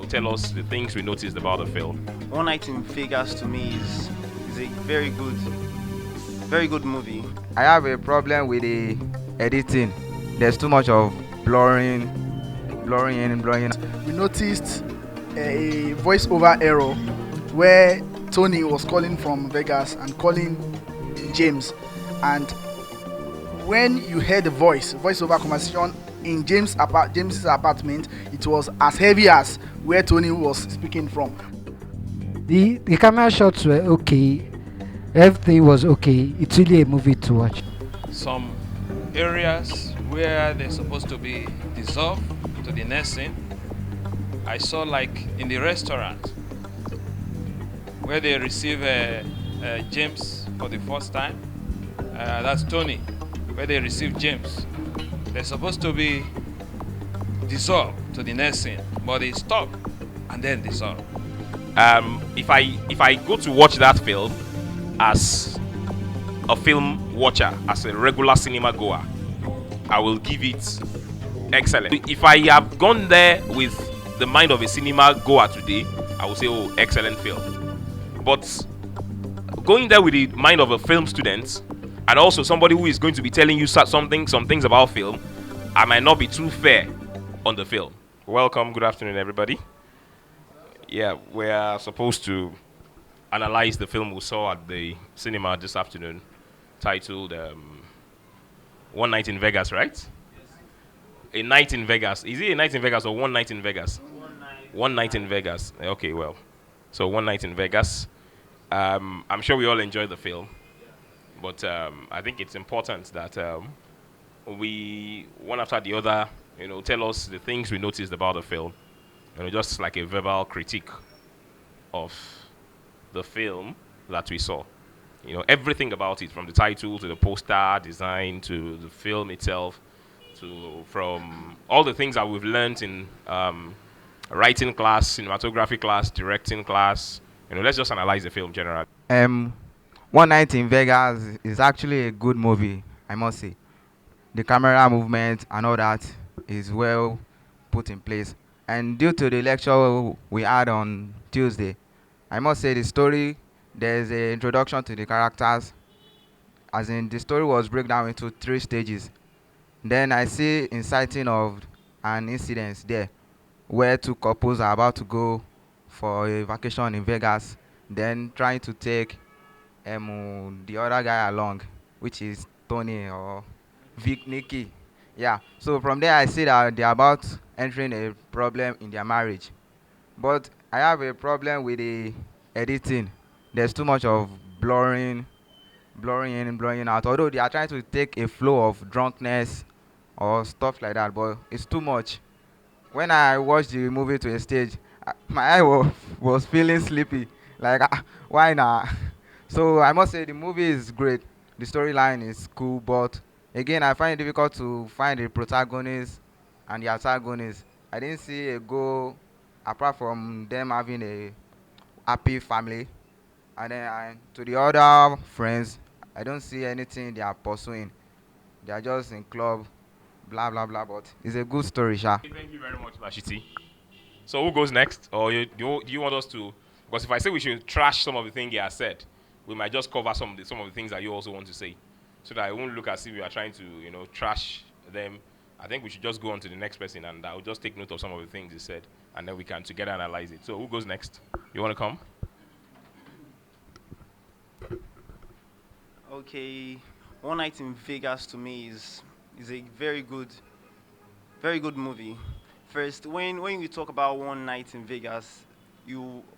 tell us the things we noticed about the film. One Night in Vegas to me is a very good movie. I have a problem with the editing. There's too much of blurring, blurring in, blurring out. We noticed a voiceover error where Tony was calling from Vegas and calling James, and when you heard the voiceover conversation in James's apartment, it was as heavy as where Tony was speaking from. The camera shots were okay. Everything was okay. It's really a movie to watch. Some areas where they're supposed to be dissolved to the next scene, I saw like in the restaurant where they receive James for the first time. That's Tony, where they receive James. They're supposed to be dissolved to the next scene, but they stop and then dissolve. If I go to watch that film as a film watcher, as a regular cinema goer, I will give it excellent. If I have gone there with the mind of a cinema goer today, I will say, oh, excellent film. But going there with the mind of a film student, and also somebody who is going to be telling you some things about film, I might not be too fair on the film. Welcome, good afternoon, everybody. Yeah, we are supposed to analyze the film we saw at the cinema this afternoon, titled One Night in Vegas, right? Yes. A Night in Vegas. Is it a Night in Vegas or One Night in Vegas? One Night in Vegas. Okay, well. So One Night in Vegas. I'm sure we all enjoyed the film, but I think it's important that we, one after the other, tell us the things we noticed about the film. Just like a verbal critique of the film that we saw. Everything about it, from the title to the poster design to the film itself, from all the things that we've learned in writing class, cinematography class, directing class. Let's just analyze the film generally. One Night in Vegas is actually a good movie, I must say. The camera movement and all that is well put in place. And due to the lecture we had on Tuesday, I must say the story, there's an introduction to the characters, as in the story was broken down into 3 stages. Then I see inciting of an incident there where 2 couples are about to go for a vacation in Vegas, then trying to take the other guy along, which is Tony or Nicky. Yeah, so from there I see that they're about entering a problem in their marriage. But I have a problem with the editing. There's too much of blurring, blurring in and blurring out. Although they are trying to take a flow of drunkenness or stuff like that, but it's too much. When I watched the movie to a stage, my eye was feeling sleepy. Like, why not? So I must say the movie is great. The storyline is cool, but again, I find it difficult to find the protagonist and the antagonist. I didn't see a goal apart from them having a happy family. And then to the other friends, I don't see anything they are pursuing. They are just in club, blah blah blah. But it's a good story, Sha. Thank you very much, Lashiti. So who goes next? Or do you want us to? Because if I say we should trash some of the things he has said, we might just cover some of the things that you also want to say, so that it won't look as if we are trying to trash them. I think we should just go on to the next person, and I'll just take note of some of the things he said, and then we can together analyze it. So who goes next? You want to come? Okay, One Night in Vegas to me is a very good movie. First, when we talk about One Night in Vegas,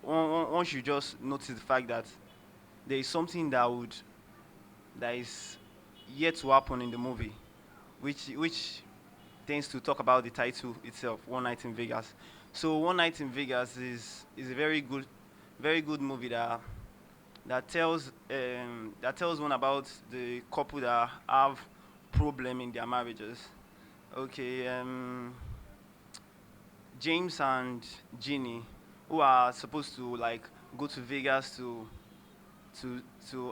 one should just notice the fact that there is something that is yet to happen in the movie, which tends to talk about the title itself, One Night in Vegas. So One Night in Vegas is a very good movie that tells one about the couple that have problem in their marriages. Okay, James and Ginny, who are supposed to like go to Vegas to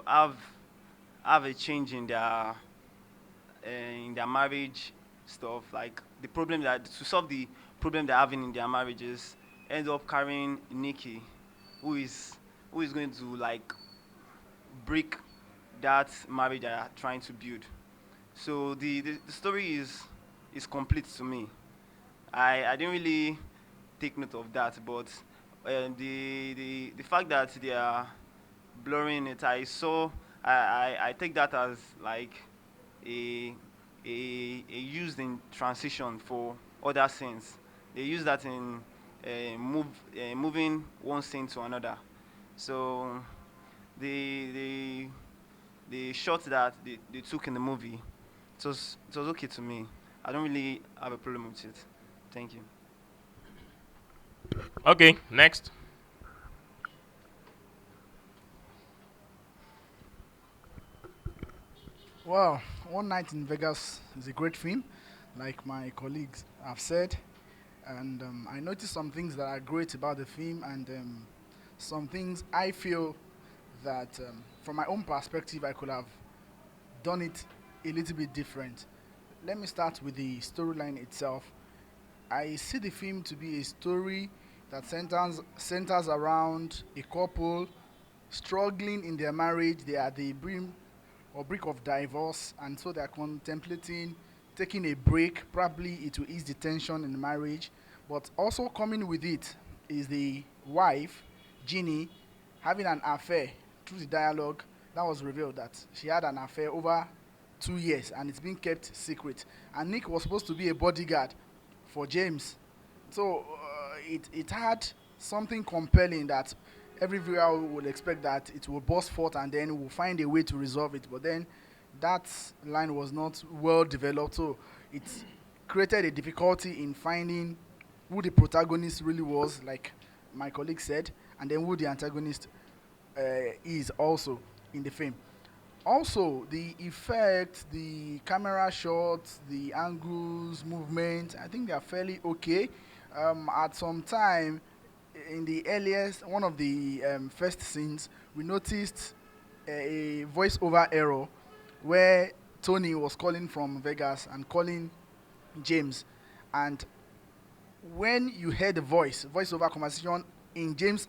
have a change in their marriage stuff, like the problem that to solve the problem they're having in their marriages. end up carrying Nikki, who is who is going to like break that marriage they are trying to build. So the story is complete to me. I didn't really take note of that, but the fact that they are blurring it, I take that as like a a used in transition for other scenes. They use that in moving one scene to another. So the the the shot that they took in the movie, it was okay to me. I don't really have a problem with it. Thank you. Okay, next. Well, One Night in Vegas is a great film, like my colleagues have said, and I noticed some things that are great about the film, and some things I feel that, from my own perspective, I could have done it a little bit different. Let me start with the storyline itself. I see the film to be a story that centers around a couple struggling in their marriage. They are the brim or brink of divorce, and so they are contemplating taking a break. Probably it will ease the tension in the marriage, but also coming with it is the wife, Ginny, having an affair. Through the dialogue, that was revealed that she had an affair over 2 years, and it's been kept secret. And Nick was supposed to be a bodyguard for James, so it had something compelling that every viewer would expect that it will burst forth and then we'll find a way to resolve it. But then that line was not well developed, so it created a difficulty in finding who the protagonist really was, like my colleague said, and then who the antagonist is also in the film. Also, the effect, the camera shots, the angles, movement, I think they are fairly okay. At some time, in the earliest, one of the first scenes, we noticed a voiceover error where Tony was calling from Vegas and calling James. And when you heard the voiceover conversation in James's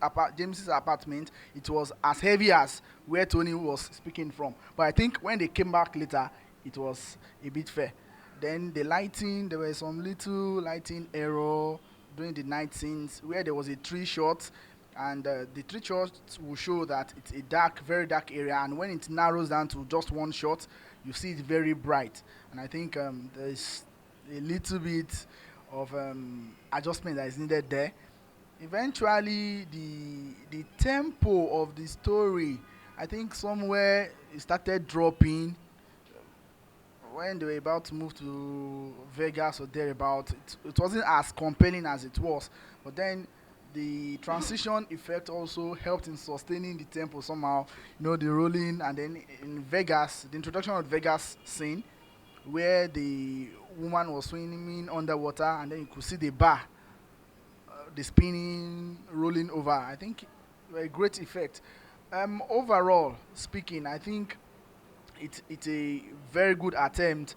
apartment, it was as heavy as where Tony was speaking from. But I think when they came back later, it was a bit fair. Then the lighting, there were some little lighting error during the night scenes where there was a tree shot, and the tree shot will show that it's a dark, very dark area, and when it narrows down to just one shot, you see it very bright. And I think there's a little bit of adjustment that is needed there. Eventually, the tempo of the story, I think somewhere it started dropping when they were about to move to Vegas or thereabout. It wasn't as compelling as it was, but then the transition effect also helped in sustaining the tempo somehow. The rolling, and then in Vegas, the introduction of Vegas scene where the woman was swimming underwater, and then you could see the bar, the spinning, rolling over. I think a great effect. Overall speaking, I think it's a very good attempt,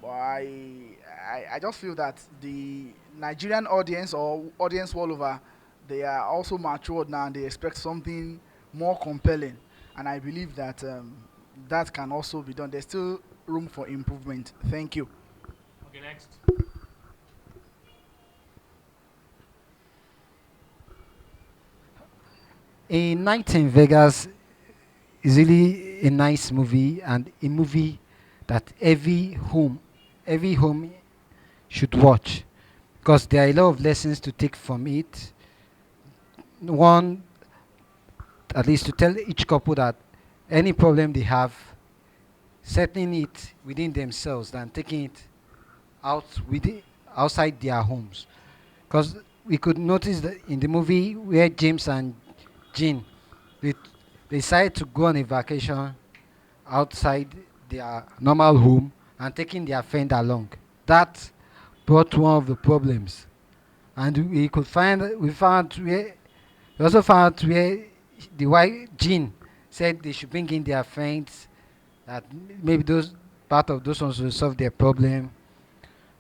but I just feel that the Nigerian audience or audience all over, they are also matured now and they expect something more compelling, and I believe that that can also be done. There's still room for improvement. Thank you. Okay, next. A Night in Vegas is really a nice movie, and a movie that every home should watch, because there are a lot of lessons to take from it. One, at least to tell each couple that any problem they have, settling it within themselves than taking it out outside their homes. Because we could notice that in the movie where James and Jean, they, they decided to go on a vacation outside their normal home and taking their friend along. That brought one of the problems. And we found where, we also found where the wife, Jean, said they should bring in their friends, that maybe those part of those ones will solve their problem.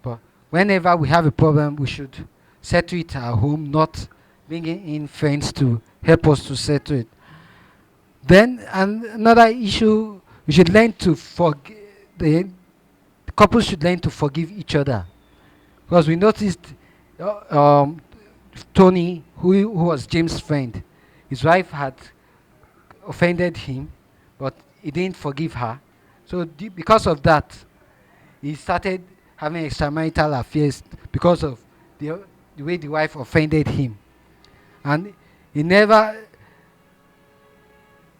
But whenever we have a problem, we should settle it at home, not bringing in friends to help us to settle it. Then another issue, we should learn to forgive. The couples should learn to forgive each other, because we noticed Tony, who was James' friend, his wife had offended him, but he didn't forgive her. So because of that, he started having extramarital affairs because of the way the wife offended him, and he never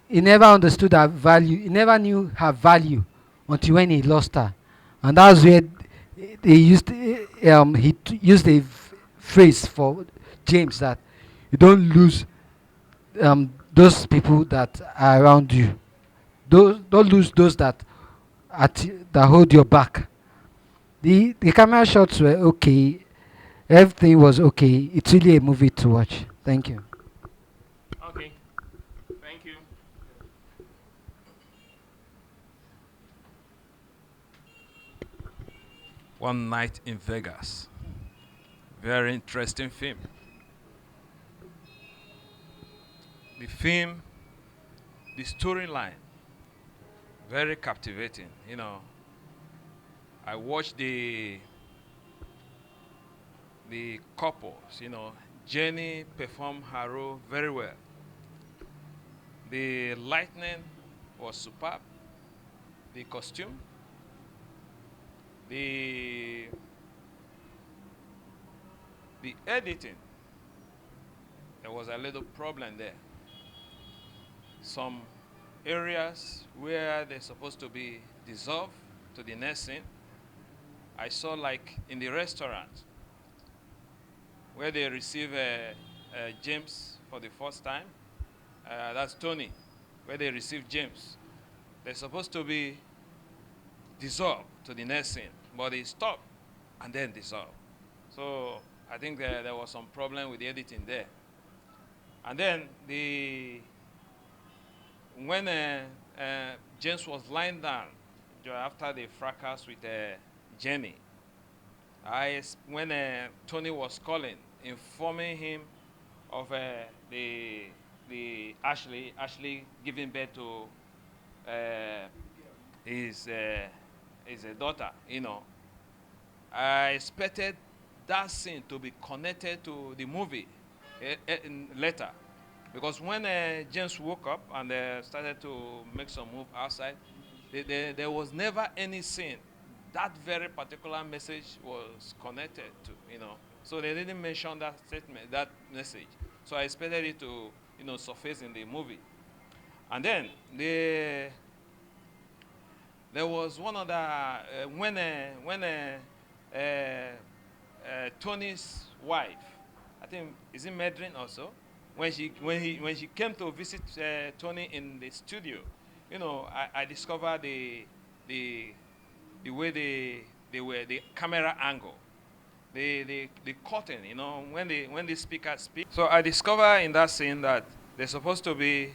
he never understood her value. He never knew her value until when he lost her, and that's where they used used a phrase for James, that you don't lose those people that are around you. Don't lose those that hold your back. The camera shots were okay. Everything was okay. It's really a movie to watch. Thank you. Okay. Thank you. One Night in Vegas. Very interesting film. The film, the storyline, very captivating. I watched the couples. Jenny performed her role very well. The lighting was superb. The costume, the editing, there was a little problem there. Some areas where they're supposed to be dissolved to the next scene, I saw like in the restaurant where they receive James for the first time. That's Tony, where they receive James. They're supposed to be dissolved to the next scene, but they stop and then dissolve. So I think there was some problem with the editing there. And then when James was lying down after the fracas with Jenny, when Tony was calling, informing him of the Ashley giving birth to his daughter, I expected that scene to be connected to the movie later, because when James woke up and started to make some move outside, there was never any scene that very particular message was connected to, So they didn't mention that statement, that message. So I expected it to, surface in the movie. And then there was one other when Tony's wife, I think, is it Medrin also, when she came to visit Tony in the studio, I discovered the way they were, the camera angle, the curtain, when the speaker speaks. So I discovered in that scene that there's supposed to be,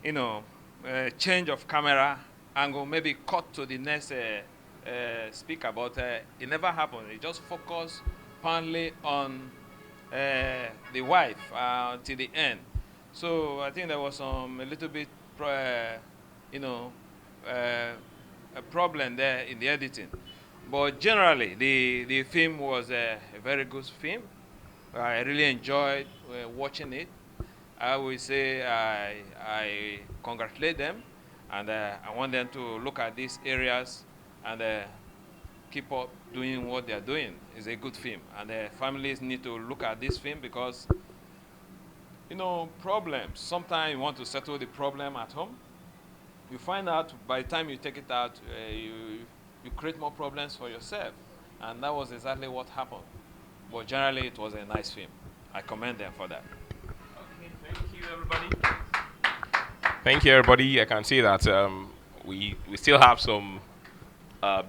a change of camera angle, maybe cut to the next speaker, but it never happened. It just focused partly on the wife till the end. So I think there was a little bit, a problem there in the editing. But generally, the film was a very good film. I really enjoyed watching it. I would say I congratulate them, and I want them to look at these areas and keep up doing what they're doing. It's a good film, and families need to look at this film because, problems. Sometimes you want to settle the problem at home. You find out by the time you take it out, you create more problems for yourself, and that was exactly what happened. But generally, it was a nice film. I commend them for that. Okay, thank you, everybody. Thank you, everybody. I can see that we still have some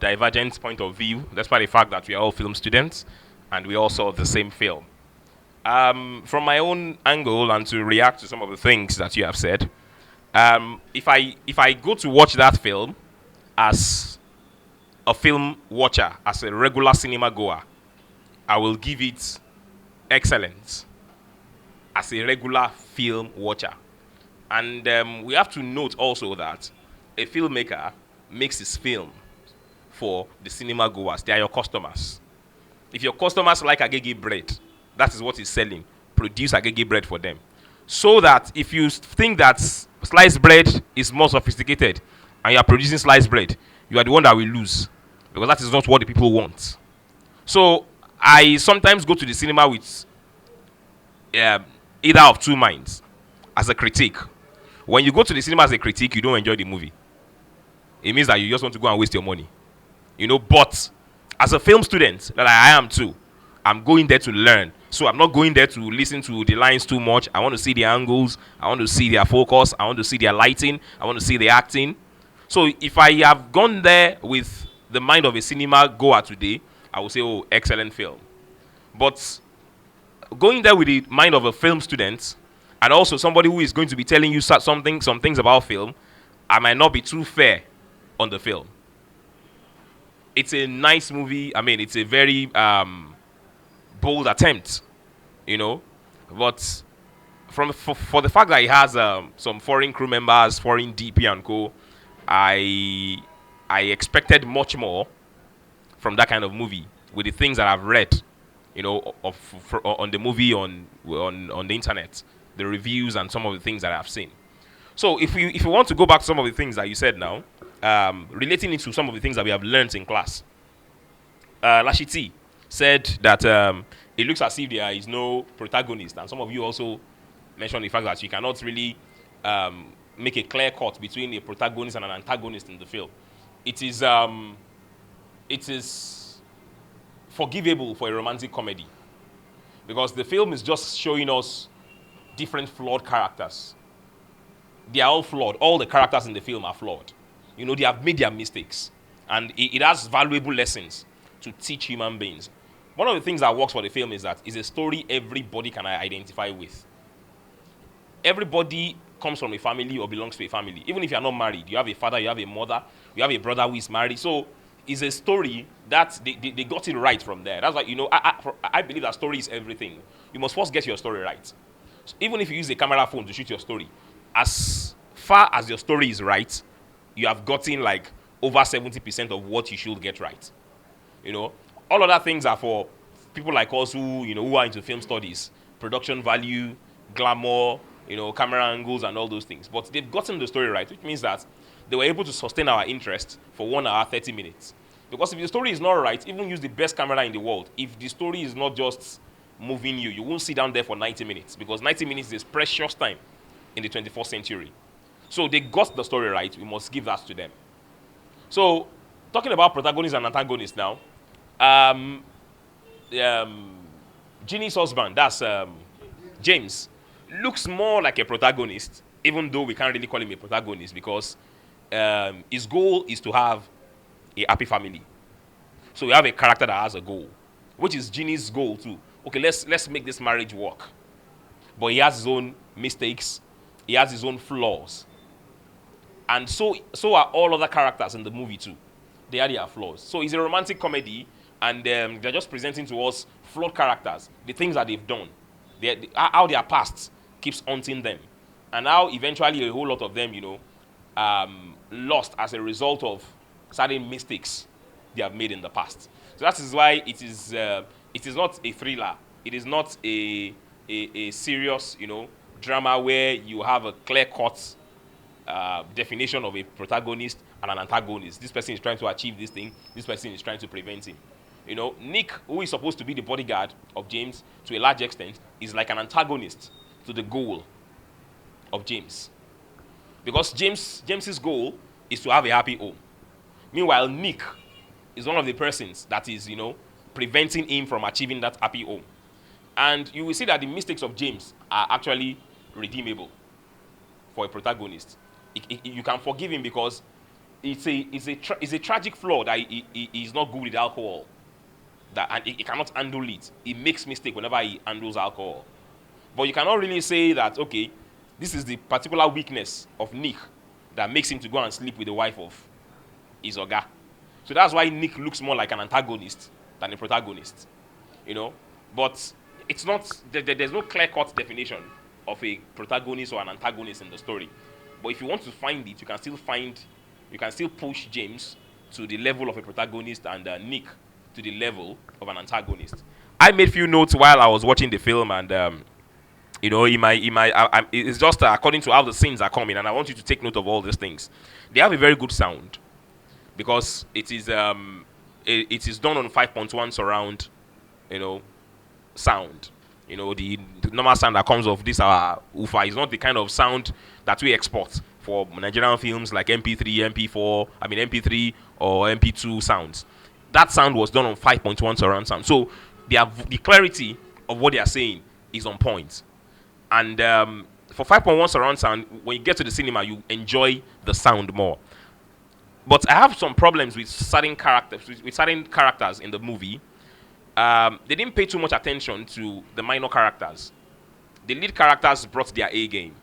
divergent point of view, despite the fact that we are all film students and we all saw the same film. From my own angle, and to react to some of the things that you have said, if I go to watch that film as a film watcher, as a regular cinema goer, I will give it excellent. as a regular film watcher. And we have to note also that a filmmaker makes his film for the cinema goers. They are your customers. If your customers like agege bread, that is what he's selling. Produce agege bread for them. So that if you think that sliced bread is more sophisticated and you are producing sliced bread, you are the one that will lose. Because that is not what the people want. So I sometimes go to the cinema with either of two minds as a critique. When you go to the cinema as a critique, you don't enjoy the movie. It means that you just want to go and waste your money. But as a film student, that I am too, I'm going there to learn. So I'm not going there to listen to the lines too much. I want to see the angles. I want to see their focus. I want to see their lighting. I want to see the acting. So if I have gone there with the mind of a cinema goer today, I will say, oh, excellent film. But going there with the mind of a film student, and also somebody who is going to be telling you some things about film, I might not be too fair on the film. It's a nice movie. I mean, it's a very bold attempt, But for the fact that it has some foreign crew members, foreign DP and co, I expected much more from that kind of movie with the things that I've read, on the movie on the internet, the reviews and some of the things that I've seen. So if we want to go back to some of the things that you said now, relating it to some of the things that we have learned in class, Lashiti said that it looks as if there is no protagonist, and some of you also mentioned the fact that you cannot really make a clear cut between a protagonist and an antagonist in the film. It is forgivable for a romantic comedy because the film is just showing us different flawed characters. They are all flawed. All the characters in the film are flawed. They have made their mistakes, and it has valuable lessons to teach human beings. One of the things that works for the film is that it's a story everybody can identify with. Everybody comes from a family or belongs to a family. Even if you are not married, you have a father, you have a mother, you have a brother who is married. So it's a story that they got it right from there. That's why, I believe that story is everything. You must first get your story right. So even if you use a camera phone to shoot your story, as far as your story is right, you have gotten like over 70% of what you should get right. All other things are for people like us who are into film studies, production value, glamour, camera angles and all those things. But they've gotten the story right, which means that they were able to sustain our interest for 1 hour, 30 minutes. Because if the story is not right, even use the best camera in the world, if the story is not just moving you, you won't sit down there for 90 minutes because 90 minutes is precious time in the 21st century. So they got the story right. We must give that to them. So talking about protagonists and antagonists now, Ginny's husband, that's James, looks more like a protagonist, even though we can't really call him a protagonist because his goal is to have a happy family. So we have a character that has a goal, which is Ginny's goal too. Okay, let's make this marriage work. But he has his own mistakes. He has his own flaws. And so are all other characters in the movie too. They have their flaws. So it's a romantic comedy, and they're just presenting to us flawed characters, the things that they've done, how their past keeps haunting them, and how eventually a whole lot of them, lost as a result of certain mistakes they have made in the past. So that is why it is not a thriller. It is not a serious, drama where you have a clear-cut definition of a protagonist and an antagonist. This person is trying to achieve this thing. This person is trying to prevent him. Nick, who is supposed to be the bodyguard of James to a large extent, is like an antagonist to the goal of James. Because James's goal is to have a happy home. Meanwhile, Nick is one of the persons that is, preventing him from achieving that happy home. And you will see that the mistakes of James are actually redeemable for a protagonist. You can forgive him because it's a tragic flaw that he is not good with alcohol. And he cannot handle it. He makes mistake whenever he handles alcohol. But you cannot really say that, okay, this is the particular weakness of Nick that makes him to go and sleep with the wife of his oga. So that's why Nick looks more like an antagonist than a protagonist. But it's not there's no clear-cut definition of a protagonist or an antagonist in the story. But if you want to find it, you can still push James to the level of a protagonist and Nick to the level of an antagonist. I made few notes while I was watching the film, and it's just according to how the scenes are coming, and I want you to take note of all these things. They have a very good sound because it is done on 5.1 surround, sound. The normal sound that comes off this woofer is not the kind of sound that we export for Nigerian films like MP3 or MP2 sounds. That sound was done on 5.1 surround sound. So the clarity of what they are saying is on point. And for 5.1 surround sound, when you get to the cinema, you enjoy the sound more. But I have some problems with certain characters in the movie. They didn't pay too much attention to the minor characters. The lead characters brought their A game.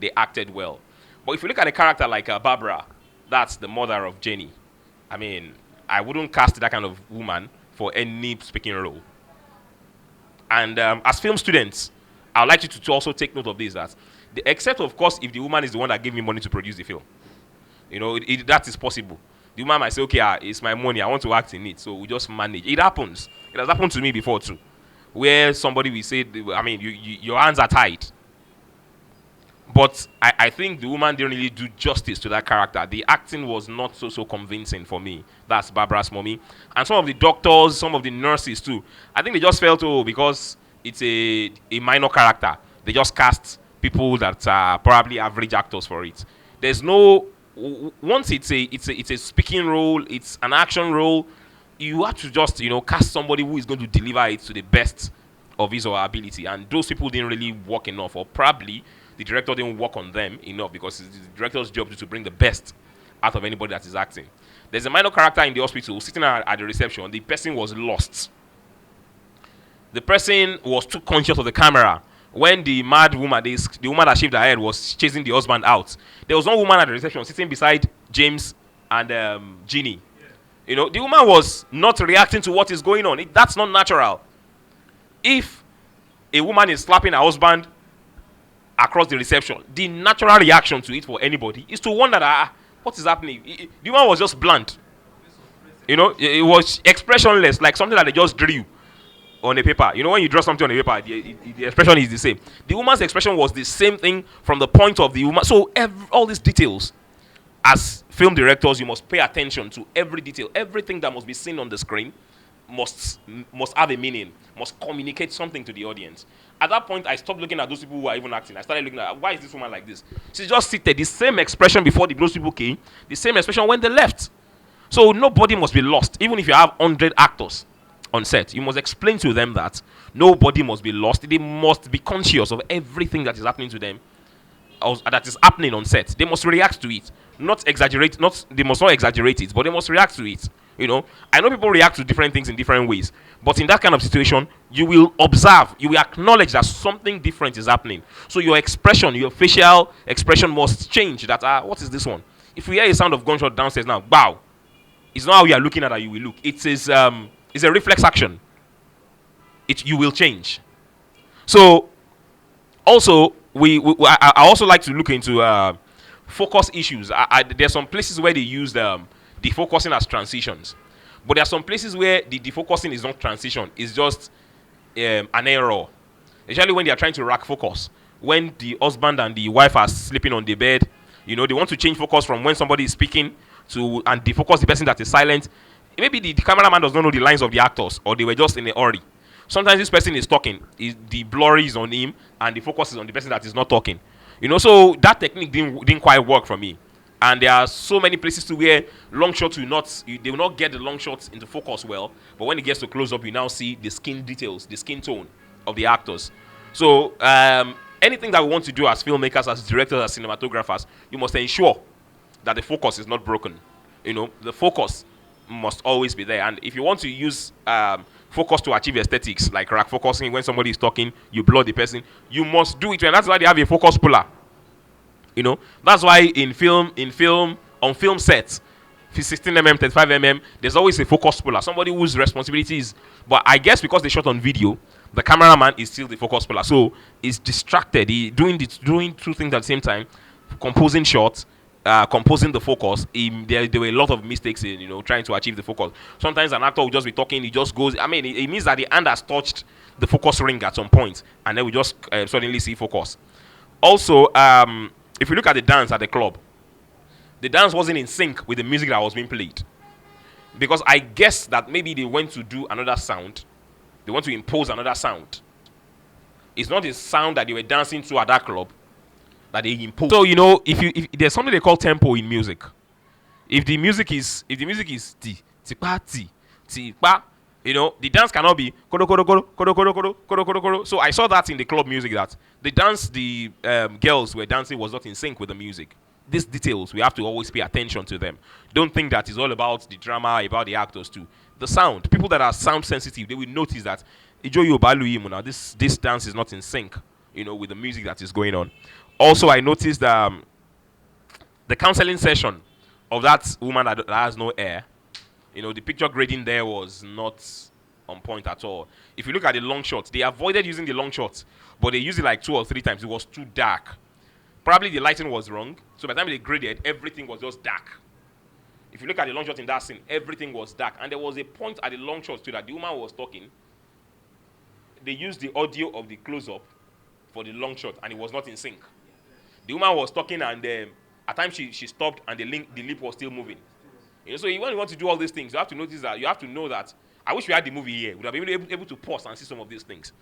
They acted well. But if you look at a character like Barbara, that's the mother of Jenny. I mean, I wouldn't cast that kind of woman for any speaking role. And as film students, I would like you to also take note of this, except of course if the woman is the one that gave me money to produce the film. That is possible. The woman might say, okay, it's my money, I want to act in it, so we just manage. It happens. It has happened to me before too, where somebody will say, your hands are tied. But I think the woman didn't really do justice to that character. The acting was not so convincing for me. That's Barbara's mommy. And some of the doctors, some of the nurses too. I think they just felt, because it's a minor character, they just cast people that are probably average actors for it. There's no... Once it's a speaking role, it's an action role, you have to just, cast somebody who is going to deliver it to the best of his or her ability. And those people didn't really work enough, or probably the director didn't work on them enough, because it's the director's job to bring the best out of anybody that is acting. There's a minor character in the hospital sitting at the reception. The person was lost. The person was too conscious of the camera. When the mad woman, the woman that shaved her head, was chasing the husband out, there was one woman at the reception sitting beside James and Ginny. The woman was not reacting to what is going on. That's not natural. If a woman is slapping her husband across the reception, the natural reaction to it for anybody is to wonder what is happening. The woman was just blunt. It was expressionless, like something that they just drew on a paper. When you draw something on a paper, the expression is the same. The woman's expression was the same thing from the point of the woman. So all these details, as film directors, you must pay attention to every detail. Everything that must be seen on the screen must have a meaning, must communicate something to the audience. At that point, I stopped looking at those people who are even acting. I started looking at, why is this woman like this? She just seated, the same expression before those people came, the same expression when they left. So nobody must be lost, even if you have 100 actors on set. You must explain to them that nobody must be lost. They must be conscious of everything that is happening to them, that is happening on set. They must react to it, not exaggerate. They must not exaggerate it, but they must react to it. I know people react to different things in different ways, but in that kind of situation, you will observe, you will acknowledge that something different is happening. So your expression, your facial expression must change. That what is this one? If we hear a sound of gunshot downstairs now, wow, it's not how you are looking at that you will look. It is it's a reflex action. You will change. So also I also like to look into focus issues. There's some places where they use defocusing as transitions, but there are some places where the defocusing is not transition, it's just an error. Especially when they are trying to rack focus, when the husband and the wife are sleeping on the bed, they want to change focus from when somebody is speaking and defocus the person that is silent. Maybe the cameraman does not know the lines of the actors, or they were just in a hurry. Sometimes this person is talking, the blurry is on him, and the focus is on the person that is not talking. So that technique didn't quite work for me. And there are so many places to where long shots they will not get the long shots into focus well. But when it gets to close up, you now see the skin details, the skin tone of the actors. So anything that we want to do as filmmakers, as directors, as cinematographers, you must ensure that the focus is not broken. The focus must always be there. And if you want to use focus to achieve aesthetics, like rack focusing, when somebody is talking, you blur the person, you must do it. And that's why they have a focus puller. That's why on film sets, 16mm, 35mm, there's always a focus puller, somebody whose responsibility is. But I guess because they shot on video, The cameraman is still the focus puller, so he's distracted. He doing two things at the same time, composing shots, composing the focus. There were a lot of mistakes in trying to achieve the focus. Sometimes an actor will just be talking, he just goes. I mean, it means that the hand has touched the focus ring at some point, and then we just suddenly see focus. Also, if you look at the dance at the club, the dance wasn't in sync with the music that was being played. Because I guess that maybe they went to do another sound. They want to impose another sound. It's not the sound that they were dancing to at that club that they imposed. So if there's something they call tempo in music. If the music is ti ti pa ti ti pa, the dance cannot be koro koro koro koro koro koro koro koro koro. So I saw that in the club music, that the dance the girls were dancing was not in sync with the music. These details, we have to always pay attention to them. Don't think that it's all about the drama, about the actors too. The sound, people that are sound sensitive, they will notice that this dance is not in sync, with the music that is going on. Also, I noticed the counseling session of that woman that has no hair. The picture grading there was not on point at all. If you look at the long shots, they avoided using the long shots, but they used it like 2 or 3 times. It was too dark. Probably the lighting was wrong. So by the time they graded, everything was just dark. If you look at the long shot in that scene, everything was dark. And there was a point at the long shot too that the woman was talking. They used the audio of the close-up for the long shot, and it was not in sync. The woman was talking, and at times she stopped, and the lip was still moving. So when you want to do all these things, you have to notice that. You have to know that. I wish we had the movie here. We would have been able to pause and see some of these things.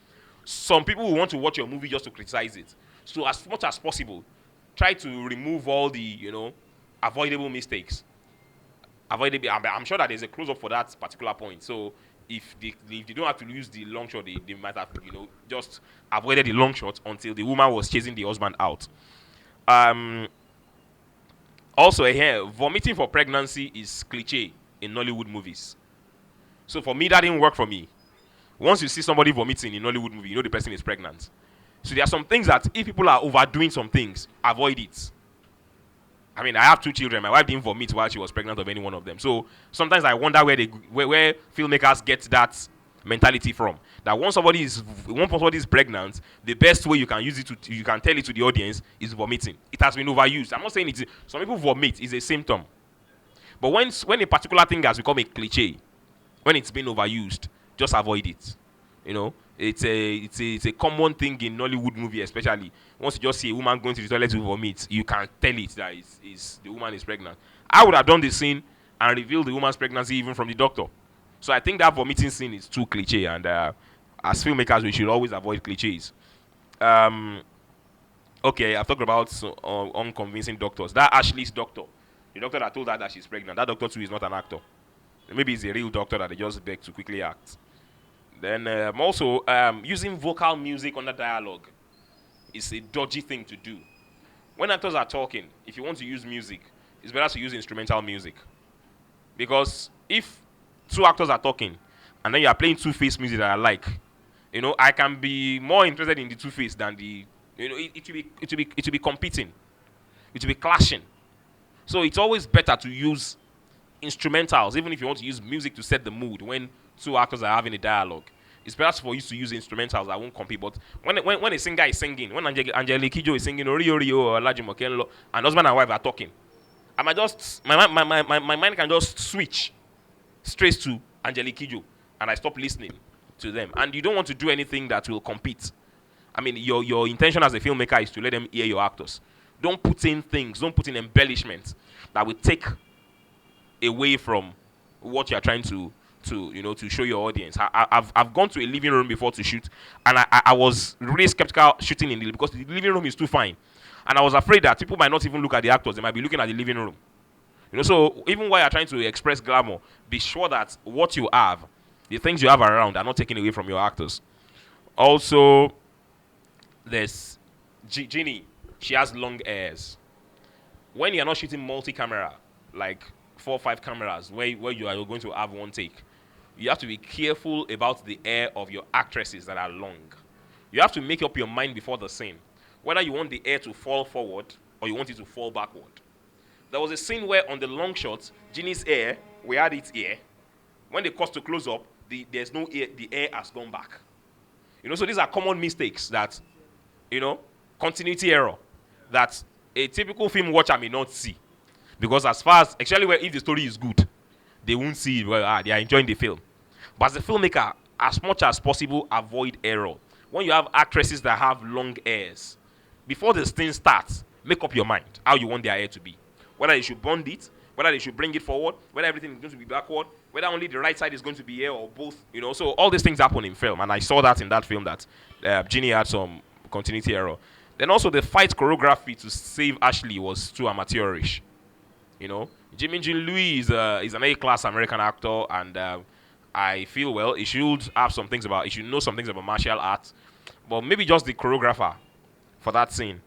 Some people will want to watch your movie just to criticize it. So as much as possible, try to remove all the, avoidable mistakes. I'm sure that there's a close-up for that particular point. So if they don't have to use the long shot, they might have, just avoided the long shot until the woman was chasing the husband out. Also, here, vomiting for pregnancy is cliche in Nollywood movies. So for me, that didn't work for me. Once you see somebody vomiting in a Nollywood movie, you know the person is pregnant. So there are some things that if people are overdoing some things, avoid it. I mean, I have 2 children. My wife didn't vomit while she was pregnant of any one of them. So sometimes I wonder where filmmakers get that mentality from. That once somebody is pregnant, the best way you can tell it to the audience is vomiting. It has been overused. I'm not saying it's some people vomit is a symptom. But when a particular thing has become a cliche, when it's been overused, just avoid it. It's a common thing in Nollywood movie, especially. Once you just see a woman going to the toilet to vomit, you can tell it that the woman is pregnant. I would have done the scene and revealed the woman's pregnancy even from the doctor. So I think that vomiting scene is too cliche, and as filmmakers, we should always avoid cliches. Okay, I've talked about unconvincing doctors. That Ashley's doctor, the doctor that told her that she's pregnant, that doctor too is not an actor. Maybe it's a real doctor that they just beg to quickly act. Then also, using vocal music under dialogue is a dodgy thing to do. When actors are talking, if you want to use music, it's better to use instrumental music. Because if 2 actors are talking, and then you are playing two-face music that I like, I can be more interested in the two-face than the, it will be competing. It will be clashing. So it's always better to use instrumentals, even if you want to use music to set the mood when 2 actors are having a dialogue. It's better for you to use instrumentals that won't compete. But when a singer is singing, when Angelique Kidjo is singing Ori Ori or Olajumo Kenlo, and husband and wife are talking, I might just my mind can just switch straight to Angelique Kidjo, and I stop listening to them. And you don't want to do anything that will compete. I mean, your intention as a filmmaker is to let them hear your actors. Don't put in embellishments that will take away from what you are trying to show your audience. I've gone to a living room before to shoot, and I was really skeptical shooting in because the living room is too fine, and I was afraid that people might not even look at the actors; they might be looking at the living room. So even while you're trying to express glamour, be sure that what you have, the things you have around, are not taken away from your actors. Also, there's Ginny. She has long hairs. When you're not shooting multi-camera, like 4 or 5 cameras, where you are going to have one take, you have to be careful about the hair of your actresses that are long. You have to make up your mind before the scene, whether you want the hair to fall forward or you want it to fall backward. There was a scene where on the long shot, Ginny's hair, we had it here. When they cut to close up, there's no hair, the hair has gone back. So these are common mistakes that, continuity error that a typical film watcher may not see. Because as far as, actually, well, if the story is good, they won't see it. Well, they are enjoying the film. But as a filmmaker, as much as possible, avoid error. When you have actresses that have long hairs, before the thing starts, make up your mind how you want their hair to be. Whether they should bond it, whether they should bring it forward, whether everything is going to be backward, whether only the right side is going to be here or both. So all these things happen in film, and I saw that in that film that Ginny had some continuity error. Then also the fight choreography to save Ashley was too amateurish. Jimmy Jin Louis is an A-class American actor, and I feel, well, he should have some things about, he should know some things about martial arts, but maybe just the choreographer for that scene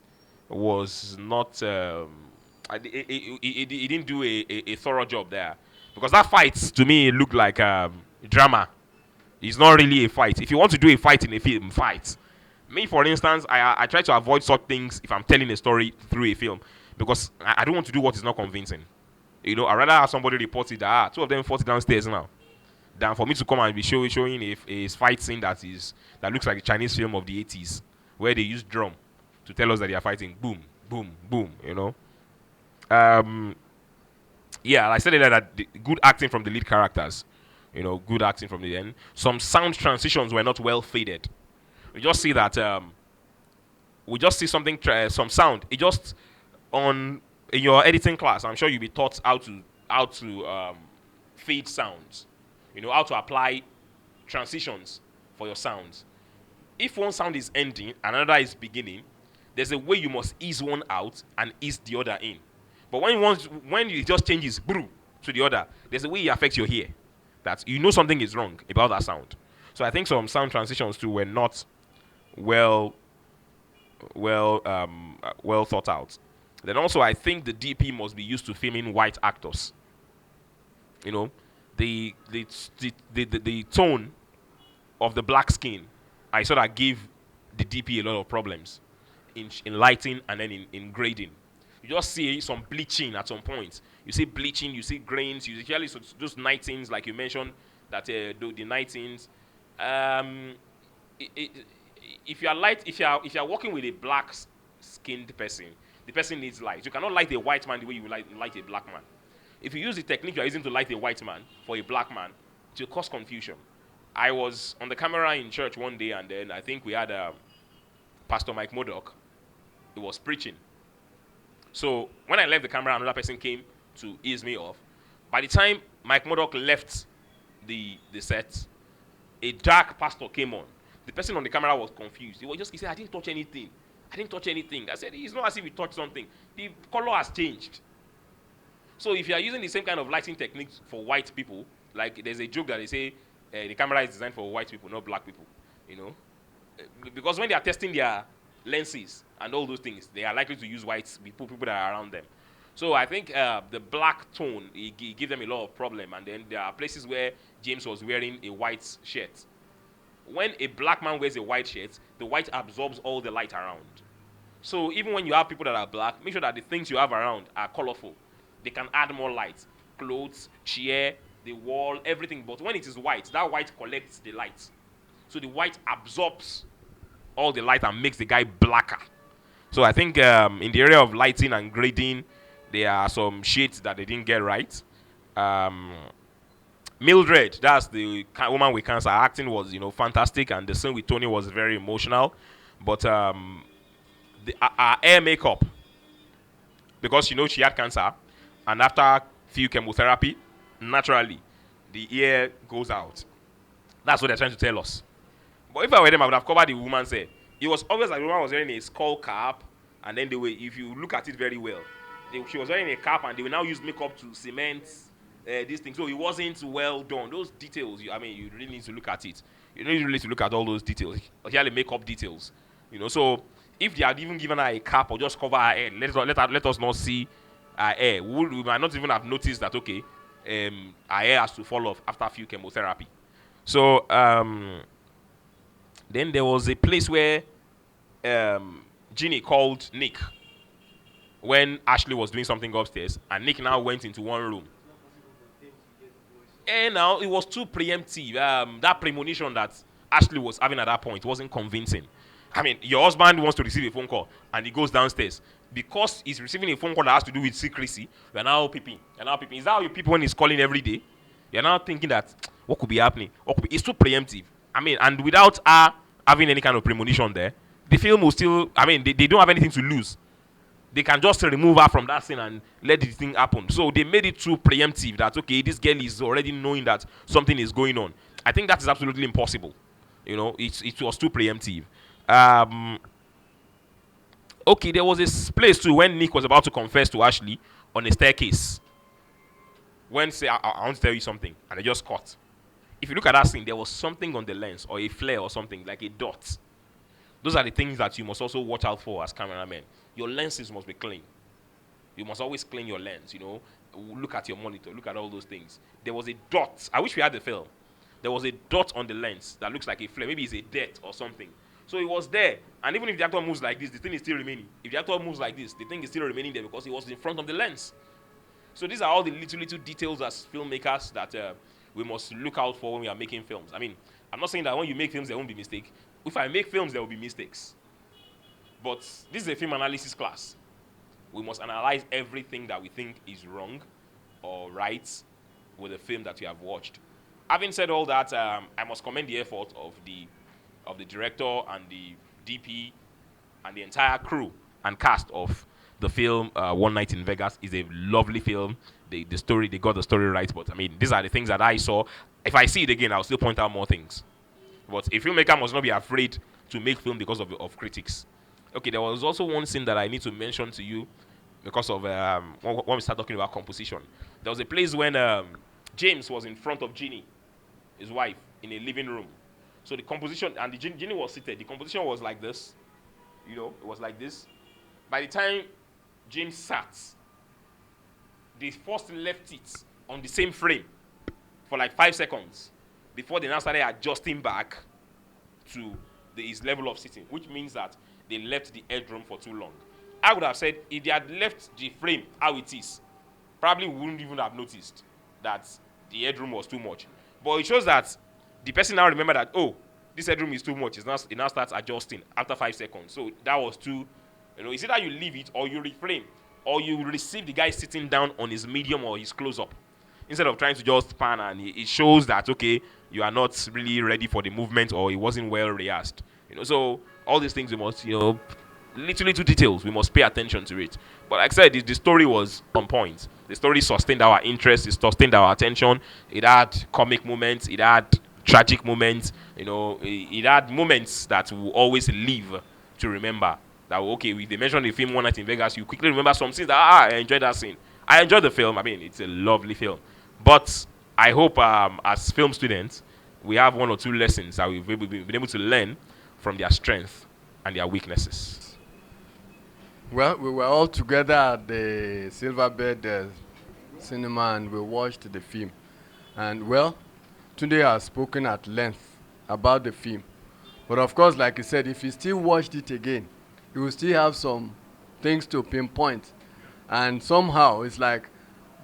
was not. He didn't do a thorough job there, because that fight to me looked like drama. It's not really a fight. If you want to do a fight in a film, fight. Me, for instance, I try to avoid such things if I'm telling a story through a film, because I don't want to do what is not convincing. I'd rather have somebody report it that two of them fought it downstairs now, than for me to come and be showing a fight scene that looks like a Chinese film of the 80s, where they use drum to tell us that they are fighting. Boom, boom, boom. Yeah, I said earlier that good acting from the lead characters. Good acting from the end. Some sound transitions were not well faded. We just see that. We just see something, some sound. It just in your editing class, I'm sure you'll be taught how to fade sounds. How to apply transitions for your sounds. If one sound is ending, another is beginning, there's a way you must ease one out and ease the other in. But when it just changes to the other, there's a way it affects your ear. That something is wrong about that sound. So I think some sound transitions too were not well thought out. Then also I think the DP must be used to filming white actors. The tone of the black skin, I saw that gave the DP a lot of problems in lighting and then in grading. You just see some bleaching at some point. You see bleaching, you see grains, usually those nightings, like you mentioned, that the nightings. If you are working with a black skinned person, the person needs light. You cannot light a white man the way you light a black man. If you use the technique you are using to light a white man for a black man, it will cause confusion. I was on the camera in church one day, and then I think we had Pastor Mike Modoc. He was preaching. So when I left the camera, another person came to ease me off. By the time Mike Modoc left the set, a dark pastor came on. The person on the camera was confused. He said, I didn't touch anything. I said, it's not as if you touched something. The color has changed. So if you are using the same kind of lighting techniques for white people, like there's a joke that they say the camera is designed for white people, not black people, because when they are testing their lenses and all those things, they are likely to use white people that are around them. So I think the black tone, it gives them a lot of problem. And then there are places where James was wearing a white shirt. When a black man wears a white shirt, the white absorbs all the light around. So even when you have people that are black, make sure that the things you have around are colorful. They can add more light. Clothes, chair, the wall, everything. But when it is white, that white collects the light. So the white absorbs all the light and makes the guy blacker. So I think in the area of lighting and grading, there are some shades that they didn't get right. Mildred, that's the woman with cancer. Her acting was, fantastic, and the scene with Tony was very emotional. But our hair makeup, because she had cancer, and after a few chemotherapy, naturally, the ear goes out. That's what they're trying to tell us. But if I were them, I would have covered the woman's hair. It was obvious that the woman was wearing a skull cap, and then if you look at it very well, she was wearing a cap, and they will now use makeup to cement this thing. So it wasn't well done. Those details, you really need to look at it. You really need to look at all those details, especially makeup details. So if they had even given her a cap or just cover her hair, let us not see her hair. We might not even have noticed that, okay, her hair has to fall off after a few chemotherapy. So then there was a place where Ginny called Nick when Ashley was doing something upstairs, and Nick now went into one room. And now it was too preemptive. That premonition that Ashley was having at that point wasn't convincing. I mean, your husband wants to receive a phone call and he goes downstairs. Because he's receiving a phone call that has to do with secrecy, you're now peeping. You're now peeping. Is that how you people when he's calling every day? You're now thinking that what could be happening? It's too preemptive. I mean, and without her having any kind of premonition there, the film will still, I mean, they don't have anything to lose. They can just remove her from that scene and let the thing happen. So they made it too preemptive that, okay, this girl is already knowing that something is going on. I think that is absolutely impossible. You know, it was too preemptive. Okay, there was this place too when Nick was about to confess to Ashley on a staircase. When say, I want to tell you something, and they just cut. If you look at that scene, there was something on the lens or a flare or something, like a dot. Those are the things that you must also watch out for as cameramen. Your lenses must be clean. You must always clean your lens, you know. Look at your monitor, look at all those things. There was a dot. I wish we had the film. There was a dot on the lens that looks like a flare. Maybe it's a dent or something. So it was there. And even if the actor moves like this, the thing is still remaining. If the actor moves like this, the thing is still remaining there because it was in front of the lens. So these are all the little details as filmmakers that we must look out for when we are making films. I mean, I'm not saying that when you make films, there won't be mistakes. If I make films, there will be mistakes. But this is a film analysis class. We must analyze everything that we think is wrong or right with the film that we have watched. Having said all that, I must commend the effort of the director and the DP and the entire crew and cast of the film One Night in Vegas. Is a lovely film. The story, they got the story right, but I mean, these are the things that I saw. If I see it again, I'll still point out more things. But a filmmaker must not be afraid to make film because of critics. Okay, there was also one scene that I need to mention to you because of when we start talking about composition. There was a place when James was in front of Ginny, his wife, in a living room. So the composition, and Ginny was seated. The composition was like this. You know, it was like this. By the time James sat, they first left it on the same frame for like 5 seconds before they now started adjusting back to his level of sitting, which means that they left the headroom for too long. I would have said if they had left the frame how it is, probably wouldn't even have noticed that the headroom was too much. But it shows that the person now remember that, oh, this headroom is too much. It now starts adjusting after 5 seconds. So that was too, you know, it's either you leave it or you reframe or you receive the guy sitting down on his medium or his close-up instead of trying to just pan, and it shows that, okay, you are not really ready for the movement or it wasn't well rehearsed. You know, so all these things we must, you know, little details, we must pay attention to it. But like I said, the story was on point. The story sustained our interest, it sustained our attention. It had comic moments, it had tragic moments, you know, it had moments that we will always live to remember. That, okay, if they mention the film One Night in Vegas, you quickly remember some scenes that, I enjoyed that scene. I enjoyed the film. I mean, it's a lovely film. But I hope as film students, we have one or two lessons that we've been able to learn from their strengths and their weaknesses. Well, we were all together at the Silverbed cinema and we watched the film. And well, Tunde has spoken at length about the film. But of course, like he said, if he still watched it again, he will still have some things to pinpoint. And somehow, it's like,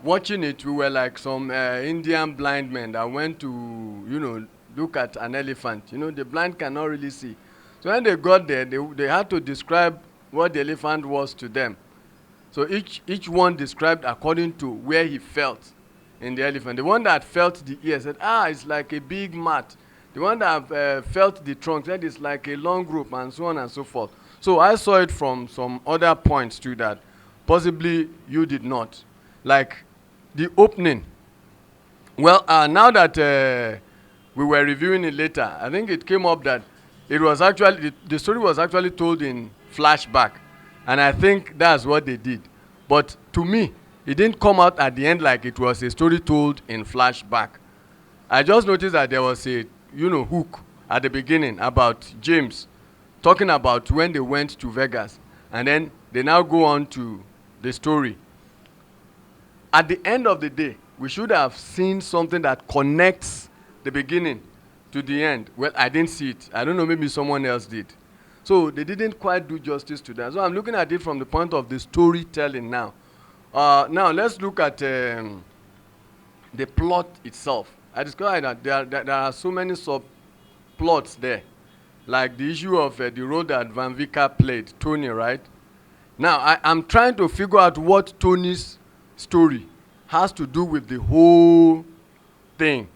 watching it, we were like some Indian blind men that went to, you know, look at an elephant. You know, the blind cannot really see. So when they got there, they had to describe what the elephant was to them. So each one described according to where he felt in the elephant. The one that felt the ear said, it's like a big mat. The one that felt the trunk said it's like a long rope, and so on and so forth. So I saw it from some other points too that possibly you did not. Like the opening. Well, now that we were reviewing it later, I think it came up that it was actually, the story was actually told in flashback. And I think that's what they did. But to me, it didn't come out at the end like it was a story told in flashback. I just noticed that there was a, hook at the beginning about James talking about when they went to Vegas. And then they now go on to the story. At the end of the day, we should have seen something that connects the beginning to the end. Well, I didn't see it. I don't know, maybe someone else did. So they didn't quite do justice to that. So I'm looking at it from the point of the storytelling now. Now let's look at the plot itself. I discovered that there are so many plots there, like the issue of the role that Van Vicker played, Tony, right? Now, I'm trying to figure out what Tony's story has to do with the whole thing,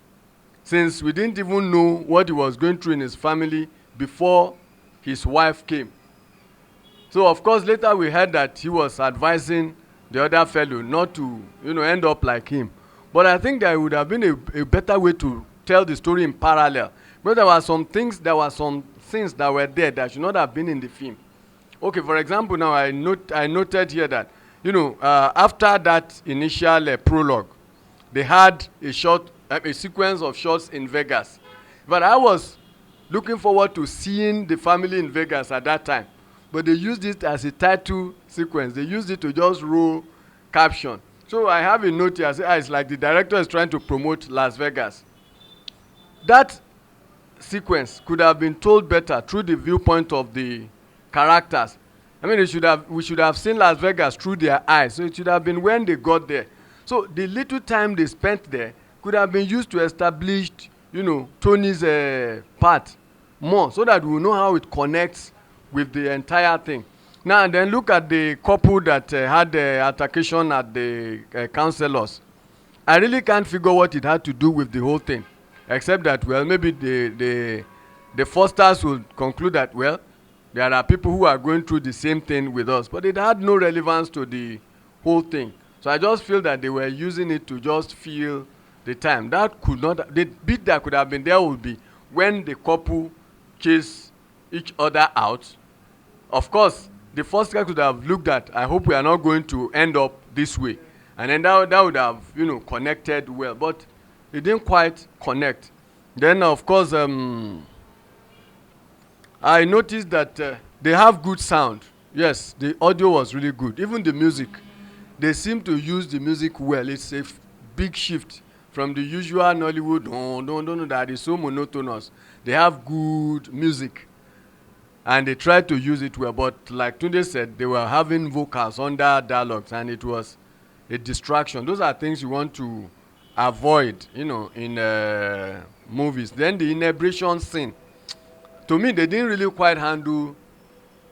since we didn't even know what he was going through in his family before his wife came. So, of course, later we heard that he was advising the other fellow not to, end up like him. But I think there would have been a better way to tell the story in parallel. But there were some things that were there that should not have been in the film. Okay, for example, now I noted here that, after that initial prologue, they had a sequence of shots in Vegas. But I was looking forward to seeing the family in Vegas at that time. But they used it as a title sequence. They used it to just roll caption. So I have a note here. It's like the director is trying to promote Las Vegas. That sequence could have been told better through the viewpoint of the characters. I mean, we should have seen Las Vegas through their eyes. So it should have been when they got there. So the little time they spent there could have been used to establish, Tony's part more, so that we know how it connects with the entire thing. Now and then look at the couple that had the altercation at the counselors. I really can't figure what it had to do with the whole thing, except that, well, maybe the Fosters will conclude that, well, there are people who are going through the same thing with us, but it had no relevance to the whole thing. So I just feel that they were using it to just fill the time. The bit that could have been there would be when the couple chase each other out. Of course, the first guy could have looked at, I hope we are not going to end up this way. And then that would have, connected well. But it didn't quite connect. Then, of course, I noticed that they have good sound. Yes, the audio was really good. Even the music. They seem to use the music well. It's a big shift from the usual Nollywood, that is so monotonous. They have good music. And they tried to use it well, but like Tunde said, they were having vocals under dialogues, and it was a distraction. Those are things you want to avoid, in movies. Then the inebriation scene. To me, they didn't really quite handle